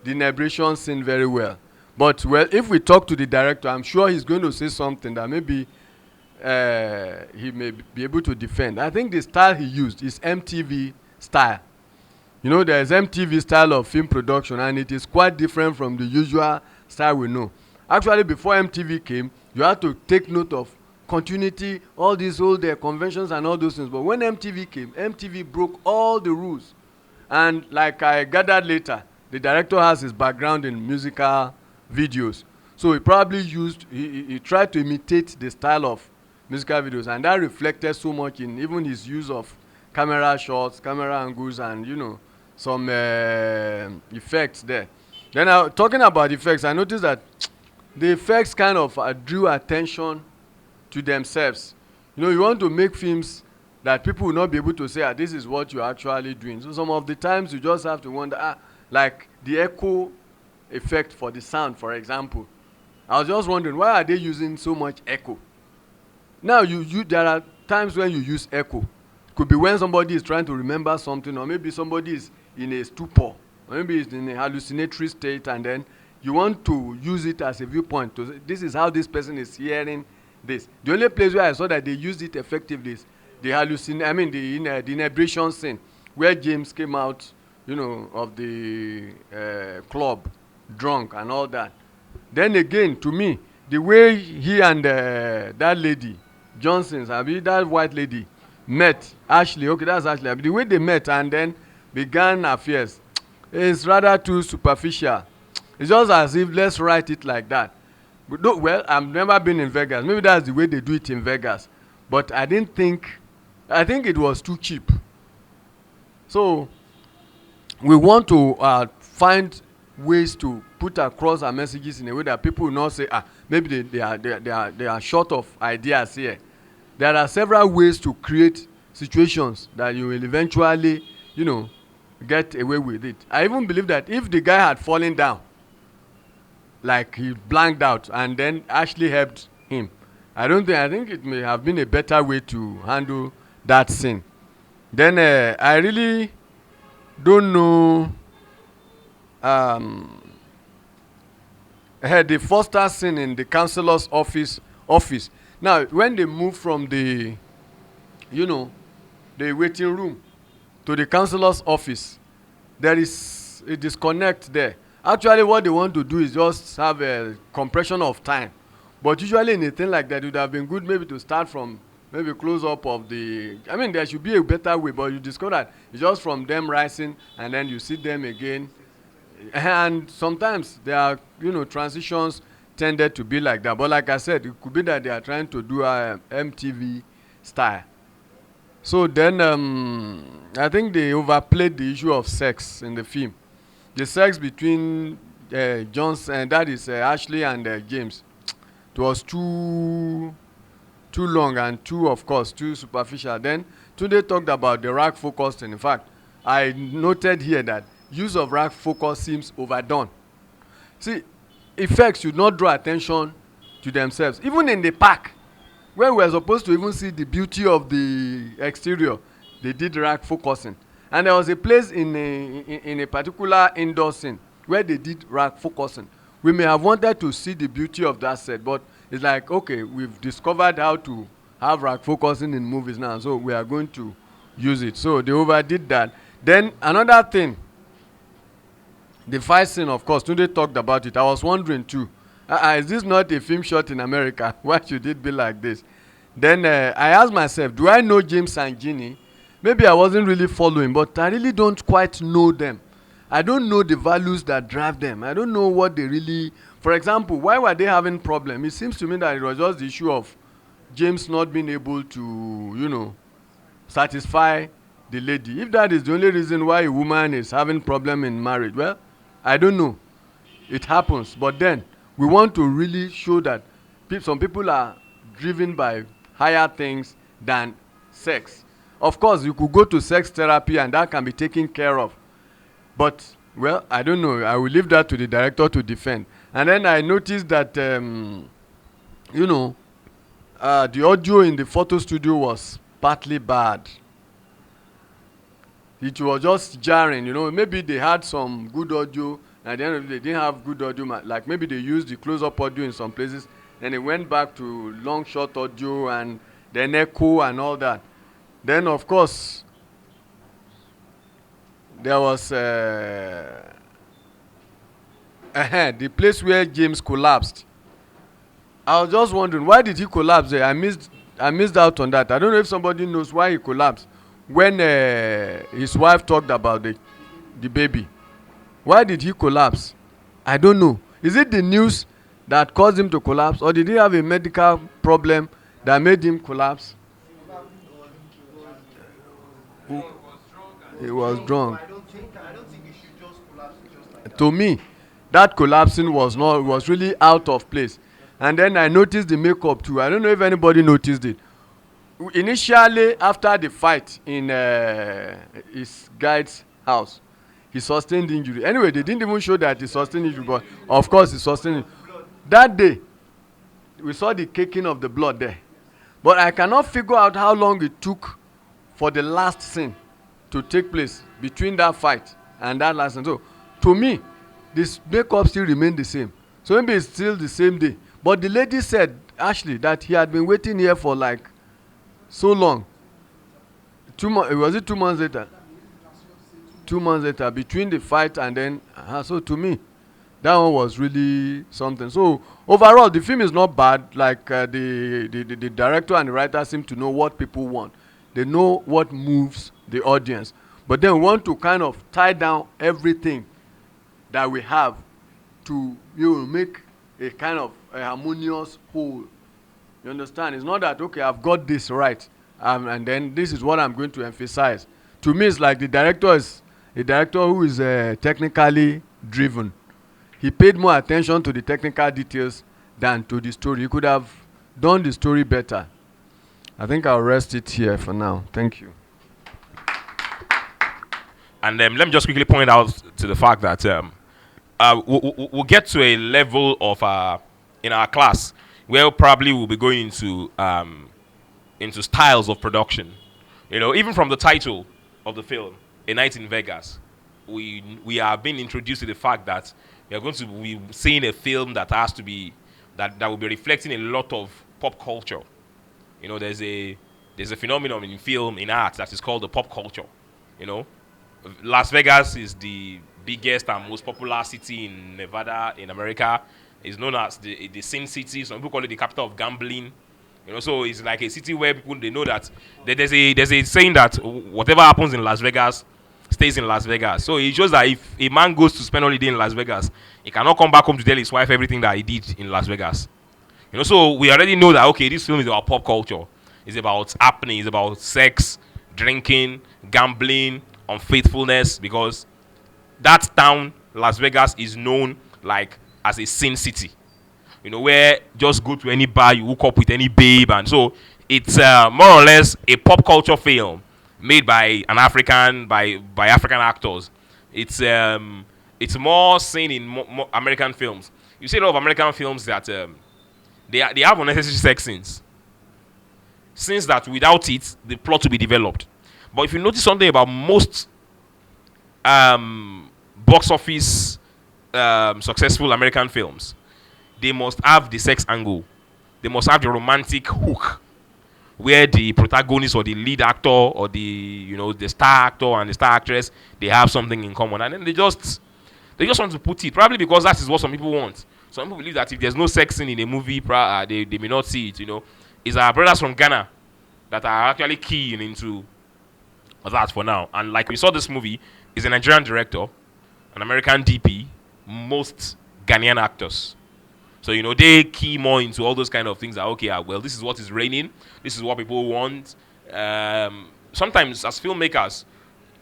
the inebriation scene very well. But, well, if we talk to the director, I'm sure he's going to say something that maybe he may be able to defend. I think the style he used is MTV style. There's MTV style of film production, and it is quite different from the usual style we know. Actually, before MTV came, you had to take note of continuity, all these old conventions and all those things. But when MTV came, MTV broke all the rules. And like I gathered later, the director has his background in musical videos. So he probably he tried to imitate the style of musical videos, and that reflected so much in even his use of camera shots, camera angles, and, some effects there. Then talking about effects, I noticed that the effects kind of drew attention to themselves. You want to make films that people will not be able to say, this is what you're actually doing. So some of the times you just have to wonder, like the echo effect for the sound, for example. I was just wondering, why are they using so much echo? Now, there are times when you use echo. It could be when somebody is trying to remember something, or maybe somebody is in a stupor, or maybe it's in a hallucinatory state, and then you want to use it as a viewpoint to say, this is how this person is hearing this. The only place where I saw that they used it effectively is the inebriation scene, where James came out, of the club, drunk and all that. Then again, to me, the way he and that lady, that white lady, met, Ashley, okay, that's Ashley, the way they met and then began affairs is rather too superficial. It's just as if, let's write it like that. But well, I've never been in Vegas. Maybe that's the way they do it in Vegas. But I think it was too cheap. So we want to find ways to put across our messages in a way that people will not say, maybe they are short of ideas here. There are several ways to create situations that you will eventually, get away with it. I even believe that if the guy had fallen down, like he blanked out, and then Ashley helped him, I think it may have been a better way to handle that scene. Then I really don't know um, the foster scene in the counselor's office. Now, when they move from the, you know, the waiting room to the counselor's office, there is a disconnect there. Actually, what they want to do is just have a compression of time. But usually in a thing like that, it would have been good maybe to start from maybe close up of the, I mean, there should be a better way, but you discover that it's just from them rising and then you see them again. And sometimes there are, you know, transitions tended to be like that. But like I said, it could be that they are trying to do a MTV style. So then I think they overplayed the issue of sex in the film. The sex between Johnson, and that is Ashley and James, it was too long and too, of course, too superficial. Then today talked about the rack focus. In fact, I noted here that use of rack focus seems overdone. See, effects should not draw attention to themselves. Even in the park, when we were supposed to even see the beauty of the exterior, they did rack focusing. And there was a place in a particular indoor scene where they did rack focusing. We may have wanted to see the beauty of that set, but it's like, okay, we've discovered how to have rack focusing in movies now, so we are going to use it. So they overdid that. Then another thing, the fight scene, of course, Tunde talked about it. I was wondering too, is this not a film shot in America? Why should it be like this? Then I asked myself, do I know James and Ginny? Maybe I wasn't really following, but I really don't quite know them. I don't know the values that drive them. I don't know what they really, for example, why were they having problem? It seems to me that it was just the issue of James not being able to, you know, satisfy the lady. If that is the only reason why a woman is having problem in marriage, well, I don't know. It happens. But then we want to really show that some people are driven by higher things than sex. Of course, you could go to sex therapy and that can be taken care of. But, well, I don't know. I will leave that to the director to defend. And then I noticed that, you know, the audio in the photo studio was partly bad. It was just jarring, you know. Maybe they had some good audio, and at the end of the day, they didn't have good audio. Like maybe they used the close-up audio in some places, then they went back to long, short audio and then echo and all that. Then, of course, there was the place where James collapsed. I was just wondering, why did he collapse there? I missed out on that. I don't know if somebody knows why he collapsed when his wife talked about the baby. Why did he collapse? I don't know. Is it the news that caused him to collapse, or did he have a medical problem that made him collapse? He was drunk. I don't think he should just collapse just like that. To me, that collapsing was really out of place. And then I noticed the makeup too. I don't know if anybody noticed it. Initially, after the fight in his guide's house, he sustained injury. Anyway, they didn't even show that he sustained injury, but of course he sustained it. That day, we saw the caking of the blood there. But I cannot figure out how long it took for the last scene to take place between that fight and that last scene. So, to me, this makeup still remained the same. So maybe it's still the same day. But the lady said, Ashley, that he had been waiting here for like so long. Was it 2 months later? 2 months later, between the fight and then, so to me, that one was really something. So overall, the film is not bad. Like the director and the writer seem to know what people want. They know what moves the audience. But then we want to kind of tie down everything that we have to, you know, make a kind of a harmonious whole. You understand? It's not that, okay, I've got this right, and then this is what I'm going to emphasize. To me, it's like the director is a director who is technically driven. He paid more attention to the technical details than to the story. He could have done the story better. I think I'll rest it here for now. Thank you. And let me just quickly point out to the fact that we'll get to a level of in our class where probably we'll be going into styles of production. You know, even from the title of the film, A Night in Vegas, we are being introduced to the fact that we are going to be seeing a film that has to be that will be reflecting a lot of pop culture. You know, there's a phenomenon in film, in art, that is called the pop culture. You know, Las Vegas is the biggest and most popular city in Nevada, in America. It's known as the Sin City. Some people call it the capital of gambling. You know, so it's like a city where people, they know that there's a saying that whatever happens in Las Vegas stays in Las Vegas. So it shows that if a man goes to spend holiday in Las Vegas, he cannot come back home to tell his wife everything that he did in Las Vegas. You know, so we already know that, okay, this film is about pop culture. It's about happening. It's about sex, drinking, gambling, unfaithfulness, because that town, Las Vegas, is known like as a sin city. You know, where just go to any bar, you hook up with any babe, and so it's more or less a pop culture film made by an African by African actors. It's more seen in more American films. You see a lot of American films that they have unnecessary sex scenes that without it the plot will be developed. But if you notice something about most box office successful American films, they must have the sex angle. They must have the romantic hook, where the protagonist or the lead actor or the star actor and the star actress, they have something in common, and then they just want to put it. Probably because that is what some people want. Some people believe that if there's no sex scene in a movie, they may not see it. You know, it's our brothers from Ghana that are actually keying into that for now. And like we saw, this movie is a Nigerian director, an American DP, most Ghanaian actors. So, you know, they key more into all those kind of things that, okay, well, this is what is reigning. This is what people want. Sometimes, as filmmakers,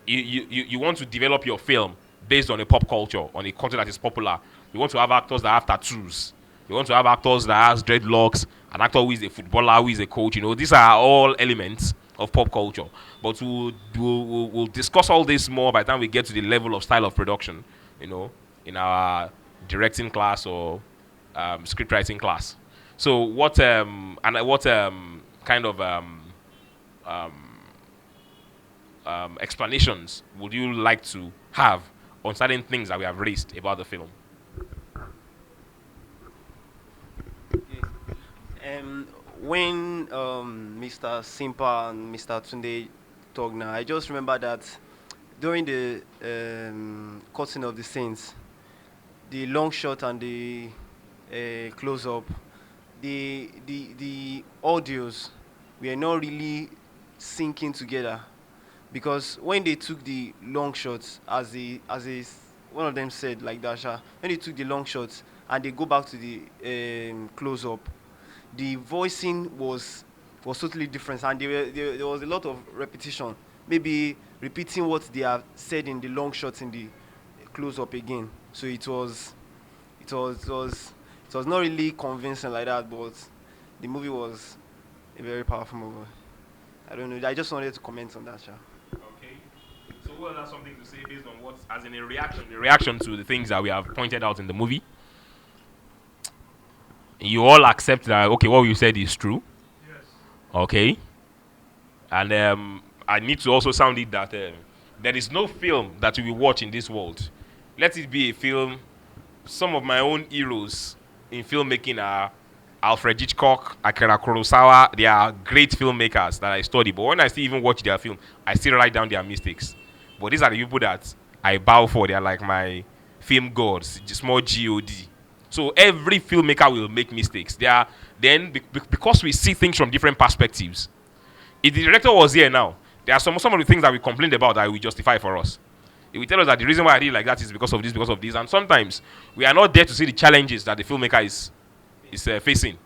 you want to develop your film based on a pop culture, on a culture that is popular. You want to have actors that have tattoos. You want to have actors that have dreadlocks, an actor who is a footballer, who is a coach. You know, these are all elements of pop culture. But we'll discuss all this more by the time we get to the level of style of production, you know, in our directing class or script writing class. So what kind of explanations would you like to have on certain things that we have raised about the film? When Mr. Simpa and Mr. Tunde talked now, I just remember that during the cutting of the scenes, the long shot and the close up, the audios were not really syncing together, because when they took the long shots, as one of them said, like Dasha, when they took the long shots and they go back to the close up, the voicing was totally different, and there was a lot of repetition, maybe repeating what they have said in the long shots in the close up again. So it was not really convincing like that, but the movie was a very powerful movie. I don't know. I just wanted to comment on that, Sha. Okay. So what has something to say based on what, as in a reaction to the things that we have pointed out in the movie? You all accept that, okay, what you said is true? Yes. Okay. And I need to also sound it that there is no film that we will watch in this world. Let it be a film. Some of my own heroes in filmmaking are Alfred Hitchcock, Akira Kurosawa. They are great filmmakers that I study. But when I still even watch their film, I still write down their mistakes. But these are the people that I bow for. They are like my film gods, small God. So every filmmaker will make mistakes. Because we see things from different perspectives. If the director was here now, there are some of the things that we complained about that we justify for us. He will tell us that the reason why I did like that is because of this. And sometimes we are not there to see the challenges that the filmmaker is facing.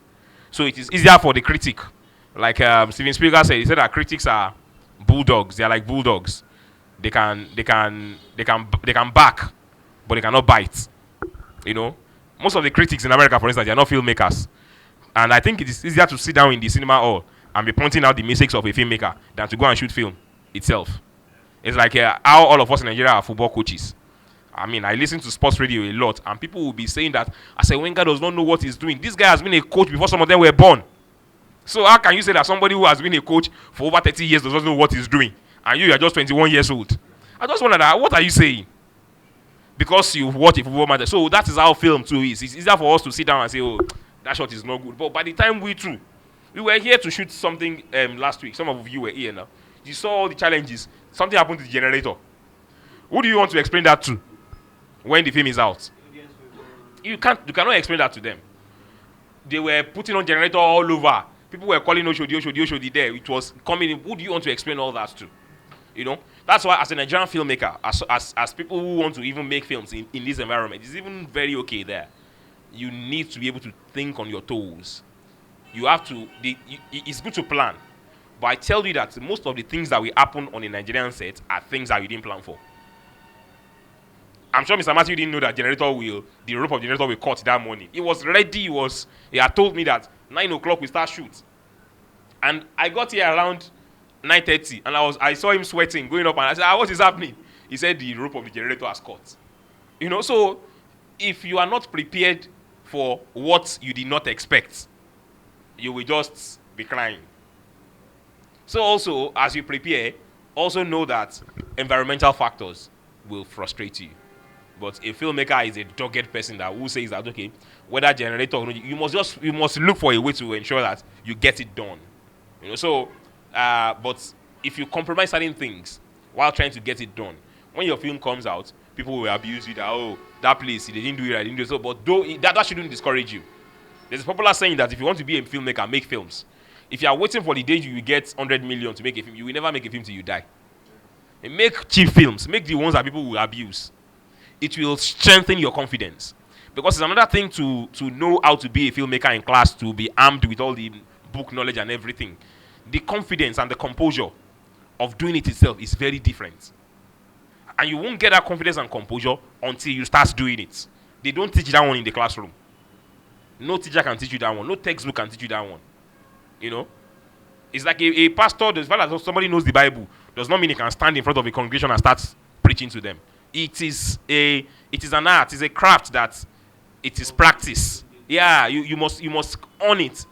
So it is easier for the critic. Like Steven Spielberg said, he said that critics are bulldogs. They are like bulldogs. They can bark, but they cannot bite. You know, most of the critics in America, for instance, they are not filmmakers. And I think it is easier to sit down in the cinema hall and be pointing out the mistakes of a filmmaker than to go and shoot film itself. It's like how all of us in Nigeria are football coaches. I mean, I listen to sports radio a lot, and people will be saying that Arsene Wenger does not know what he's doing. This guy has been a coach before some of them were born. So how can you say that somebody who has been a coach for over 30 years does not know what he's doing, and you are just 21 years old? I just wonder that, what are you saying? because you watch a football match. So that is how film too is. It's easier for us to sit down and say, oh, that shot is not good. But by the time we were here to shoot something last week. Some of you were here now. You saw all the challenges. Something happened to the generator. Who do you want to explain that to when the film is out? You cannot explain that to them. They were putting on generator all over. People were calling Oshodi there. It was coming in. Who do you want to explain all that to? You know? That's why as a Nigerian filmmaker, as people who want to even make films in this environment, it's even very okay there. You need to be able to think on your toes. You have to, it's good to plan. But I tell you that most of the things that will happen on a Nigerian set are things that you didn't plan for. I'm sure Mr. Matthew didn't know that the rope of the generator will cut that morning. It was ready, he had told me that 9 o'clock we start shoot. And I got here around 9:30 and I saw him sweating, going up, and I said, what is happening? He said the rope of the generator has cut. You know, so if you are not prepared for what you did not expect, you will just be crying. So also, as you prepare, also know that environmental factors will frustrate you. But a filmmaker is a dogged person that who says that, okay, whether generator or not, you must look for a way to ensure that you get it done. You know, so but if you compromise certain things while trying to get it done, when your film comes out, people will abuse you that, oh, that place, they didn't do it right, they didn't do it so. But that shouldn't discourage you. There's a popular saying that if you want to be a filmmaker, make films. If you are waiting for the day you will get 100 million to make a film, you will never make a film till you die. And make cheap films. Make the ones that people will abuse. It will strengthen your confidence. Because it's another thing to know how to be a filmmaker in class, to be armed with all the book knowledge and everything. The confidence and the composure of doing it itself is very different. And you won't get that confidence and composure until you start doing it. They don't teach that one in the classroom. No teacher can teach you that one. No textbook can teach you that one. You know? It's like a pastor, as far as somebody knows the Bible, does not mean he can stand in front of a congregation and start preaching to them. It is an art, it's a craft that it is practice. Yeah, you must own it.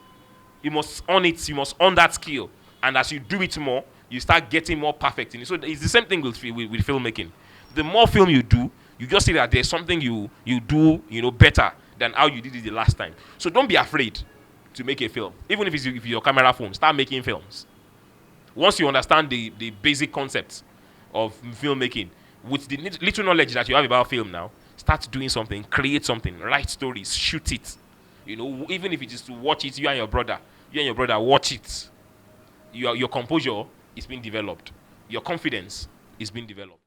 You must own it, you must own that skill. And as you do it more, you start getting more perfect in it. So it's the same thing with filmmaking. The more film you do, you just see that there's something you do, better than how you did it the last time. So don't be afraid to make a film. Even if it's your camera phone, start making films. Once you understand the basic concepts of filmmaking, with the little knowledge that you have about film now, start doing something, create something, write stories, shoot it. Even if it is to watch it, you and your brother watch it. Your composure is being developed. Your confidence is being developed.